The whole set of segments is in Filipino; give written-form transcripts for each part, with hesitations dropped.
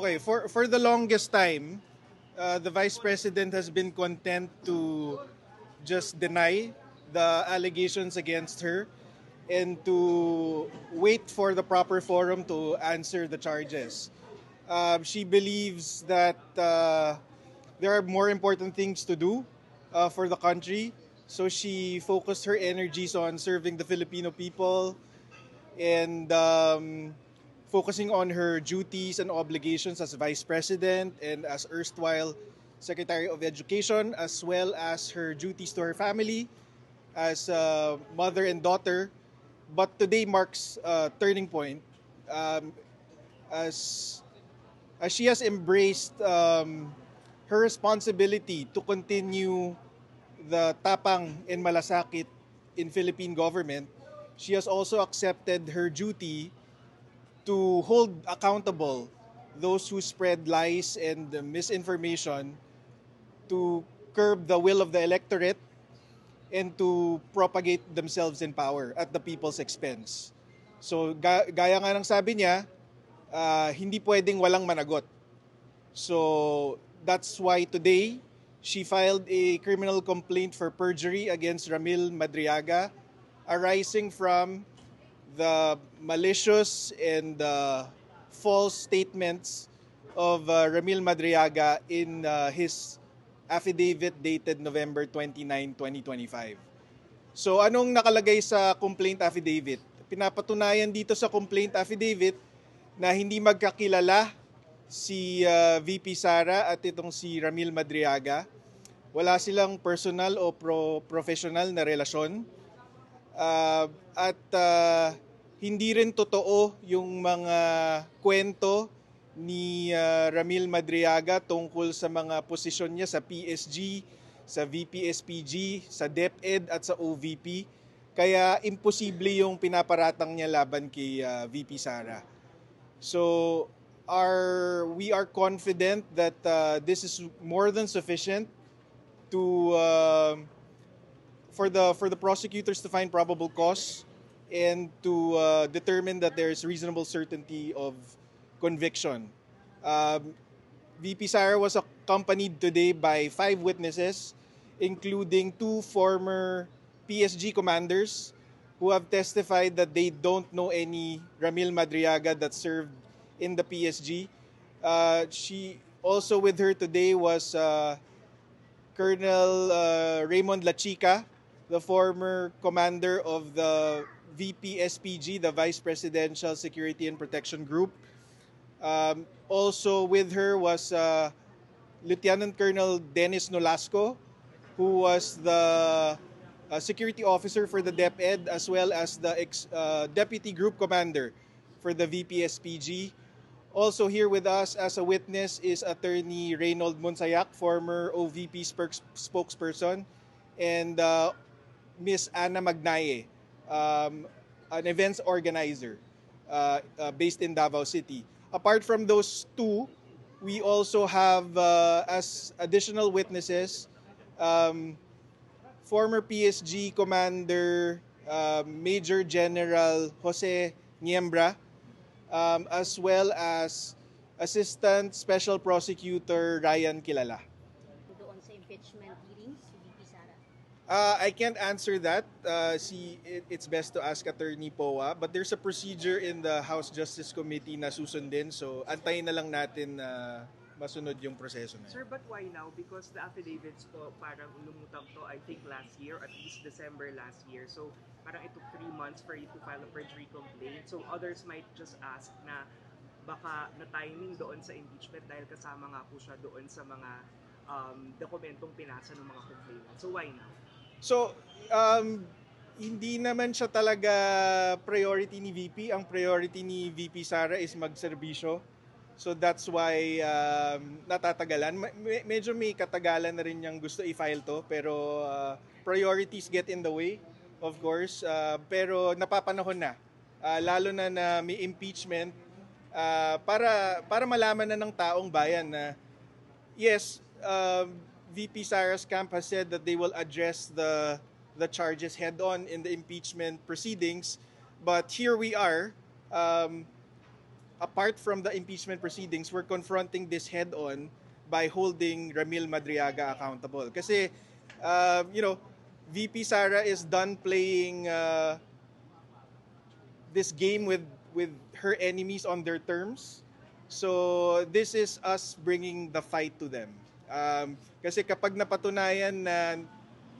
Okay, for the longest time, the Vice President has been content to just deny the allegations against her and to wait for the proper forum to answer the charges. She believes that there are more important things to do for the country. So she focused her energies on serving the Filipino people and focusing on her duties and obligations as Vice President and as erstwhile Secretary of Education, as well as her duties to her family as mother and daughter. But today marks a turning point um, as she has embraced her responsibility to continue the tapang and malasakit in Philippine government. She has also accepted her duty to hold accountable those who spread lies and misinformation, to curb the will of the electorate, and to propagate themselves in power at the people's expense. So gaya nga ng sabi niya, hindi pwedeng walang managot. So that's why today she filed a criminal complaint for perjury against Ramil Madriaga, arising from the malicious and false statements of Ramil Madriaga in his affidavit dated November 29, 2025. So anong nakalagay sa complaint affidavit? Pinapatunayan dito sa complaint affidavit na hindi magkakilala si VP Sara at itong si Ramil Madriaga. Wala silang personal o professional na relasyon. At hindi rin totoo yung mga kwento ni Ramil Madriaga tungkol sa mga posisyon niya sa PSG, sa VP-SPG, sa DepEd at sa OVP. Kaya imposible yung pinaparatang niya laban kay VP Sara. So we are confident that this is more than sufficient to for the prosecutors to find probable cause and to determine that there is reasonable certainty of conviction. VP Sara was accompanied today by 5 witnesses, including 2 former PSG commanders who have testified that they don't know any Ramil Madriaga that served in the PSG. She also with her today was Colonel Raymond Lachica, the former commander of the VP-SPG, the Vice Presidential Security and Protection Group. Also with her was Lieutenant Colonel Dennis Nolasco, who was the security officer for the DepEd, as well as the deputy group commander for the VP-SPG. Also here with us as a witness is Attorney Reynold Monsayak, former OVP spokesperson, and Miss Ana Magnaye, an events organizer based in Davao City. Apart from those 2, we also have as additional witnesses former PSG Commander Major General Jose Niembra, as well as Assistant Special Prosecutor Ryan Kilala. Doon sa impeachment hearings, si VP Sara? I can't answer that. It's best to ask Attorney Poa. But there's a procedure in the House Justice Committee na susundin. So antayin na lang natin na masunod yung proseso na. Sir, but why now? Because the affidavits po parang lumutang to, I think, last year, at least December last year. So parang it took 3 months for you to file a perjury complaint. So others might just ask na baka na timing doon sa impeachment dahil kasama nga po siya doon sa mga dokumentong pinasa ng mga complainants. So why now? So, hindi naman siya talaga priority ni VP. Ang priority ni VP Sara is magserbisyo. So that's why natatagalan. Medyo may katagalan na rin niyang gusto i-file to. Pero priorities get in the way, of course. Pero napapanahon na. Lalo na may impeachment para malaman na ng taong bayan na yes, VP Sara's camp has said that they will address the charges head-on in the impeachment proceedings. But here we are, apart from the impeachment proceedings, we're confronting this head-on by holding Ramil Madriaga accountable. Kasi, VP Sara is done playing this game with her enemies on their terms. So this is us bringing the fight to them. Kasi kapag napatunayan na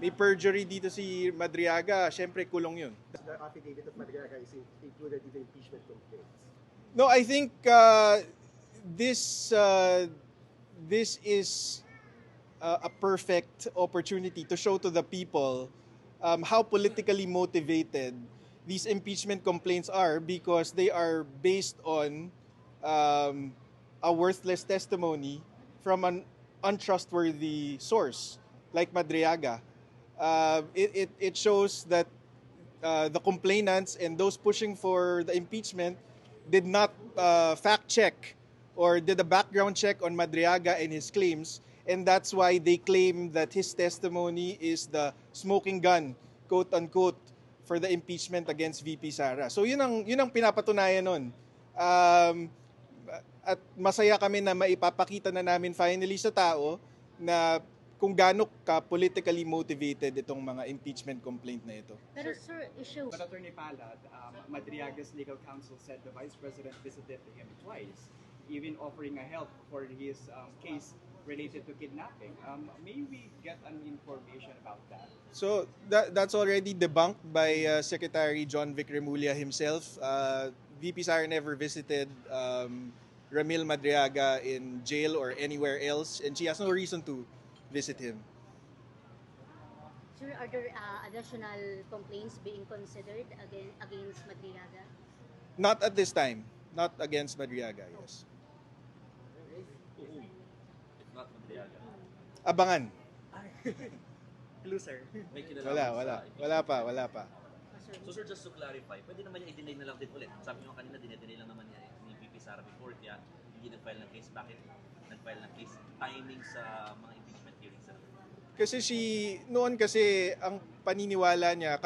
may perjury dito si Madriaga, syempre kulong yun. The affidavit of Madriaga is included in the impeachment complaints. No, I think this is a perfect opportunity to show to the people how politically motivated these impeachment complaints are, because they are based on a worthless testimony from an untrustworthy source like Madriaga. It shows that the complainants and those pushing for the impeachment did not fact check or did a background check on Madriaga and his claims, and that's why they claim that his testimony is the smoking gun, quote unquote, for the impeachment against VP Sara. So yun ang pinapatunayan nun. At masaya kami na maipapakita na namin finally sa tao na kung gaano ka politically motivated itong mga impeachment complaint na ito. Pero sir, issue. But Attorney Palad, Madriaga's legal counsel said the Vice President visited him twice, even offering a help for his case related to kidnapping. May we get an information about that? So that's already debunked by Secretary John Vic Remulla himself. VP Sara never visited Ramil Madriaga in jail or anywhere else, and she has no reason to visit him. Sir, are there additional complaints being considered against Madriaga? Not at this time. Not against Madriaga, yes. If not Madriaga. Abangan. Clue, sir. May kinalaman Wala pa. Sir, So sir, just to clarify, pwede naman niya i-deny na lang din ulit. Sabi nyo kanina, dinedeny lang naman niya ni VP Sara before, kaya hindi nag-file ng case. Bakit nag-file ng case? Timing sa mga impeachment hearings. Kasi noon kasi ang paniniwala niya,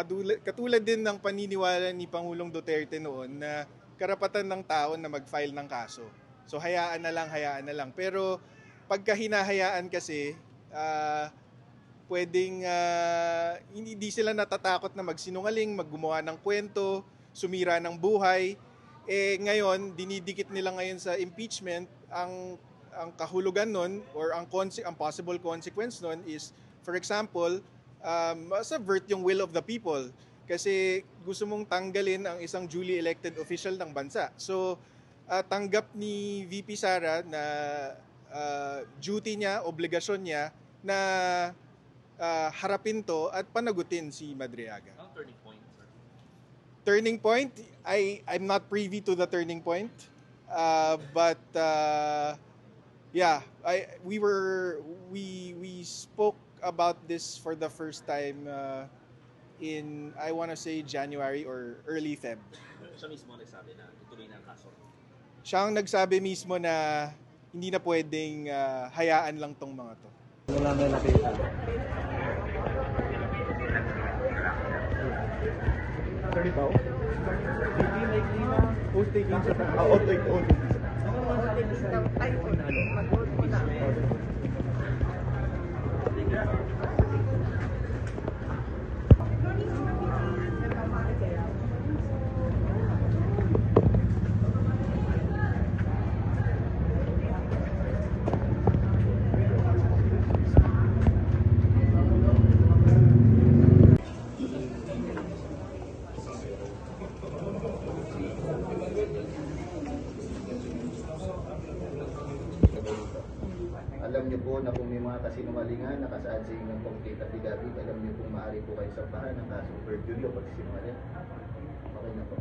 katulad din ng paniniwala ni Pangulong Duterte noon na karapatan ng tao na mag-file ng kaso. So hayaan na lang. Pero pagka hinahayaan kasi, pwedeng hindi sila natatakot na magsinungaling, maggumawa ng kwento, sumira ng buhay. Ngayon, dinidikit nila ngayon sa impeachment, ang kahulugan nun or ang possible consequence nun is, for example, subvert yung will of the people. Kasi gusto mong tanggalin ang isang duly elected official ng bansa. So, tanggap ni VP Sara na duty niya, obligasyon niya na harapin to at panagutin si Madriaga. Ang turning point, sir. Turning point, I'm not privy to the turning point. But we spoke about this for the first time in, I want to say, January or early Feb. Siya mismo nagsabi na ituloy na ang kaso. Siya ang nagsabi mismo na hindi na pwedeng hayaan lang tong mga to. Wala na nakita. Sorry ba? Likely na post-taking sa Alam niyo po na kung may mga kasinungalingan nakasaad sa inyong complete affidavit, alam niyo kung maaari po kayo sampahan ng kasong perjury o pagsisinungaling. Okay na po.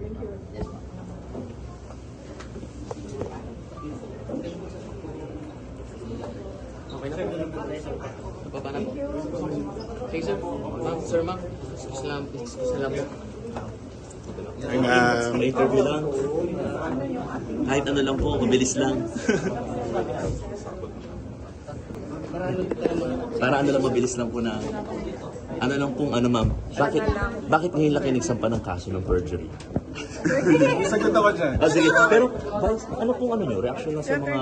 thank you. Okay na po. Baba na po. Okay, sir. Ma'am, sir, ma'am. Salam po. May interview lang. Kahit ano lang po, mabilis lang. Para ano lang, mabilis lang po na Ano lang pong ano ma'am, bakit ngayon lang kinigsampa ng kaso ng perjury? Sagot ako dyan. Sige, pero Vice, ano pong ano nyo, reaction na sa mga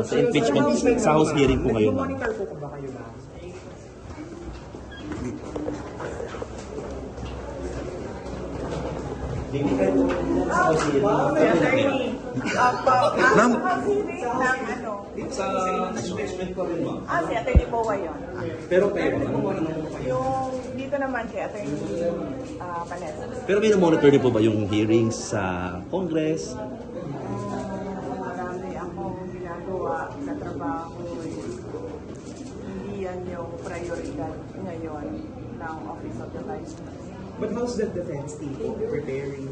sa impeachment sa House hearing po ngayon ma'am? Monitor po ba kayo na? Ma'am, Sa impeachment po rin ma'am. Si Atty. Boa yun. Pero kayo, Yung dito naman kay Atty. Panessa. pero may monitor niyo po ba yung hearings sa Congress? Marami akong ginagawa na trabaho. Hindi yan yung prioridad ngayon ng Office of the Vice President. But how's the defense team preparing?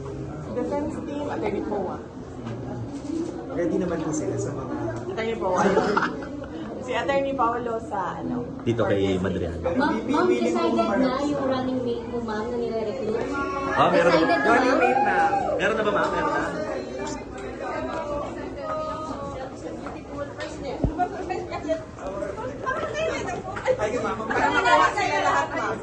Defense team, Atty. Boa. Ready naman po sila sa mga... Atty. Boa. Si Atty. Paolo sa ano? Dito kay Madriaga. Ma'am, decided na yung running mate mo, ma'am, na nire-recruit? Ah, meron na. Decided na, Running mate na. Meron na ba ma'am? Meron na? Para magawa sila lahat, ma'am.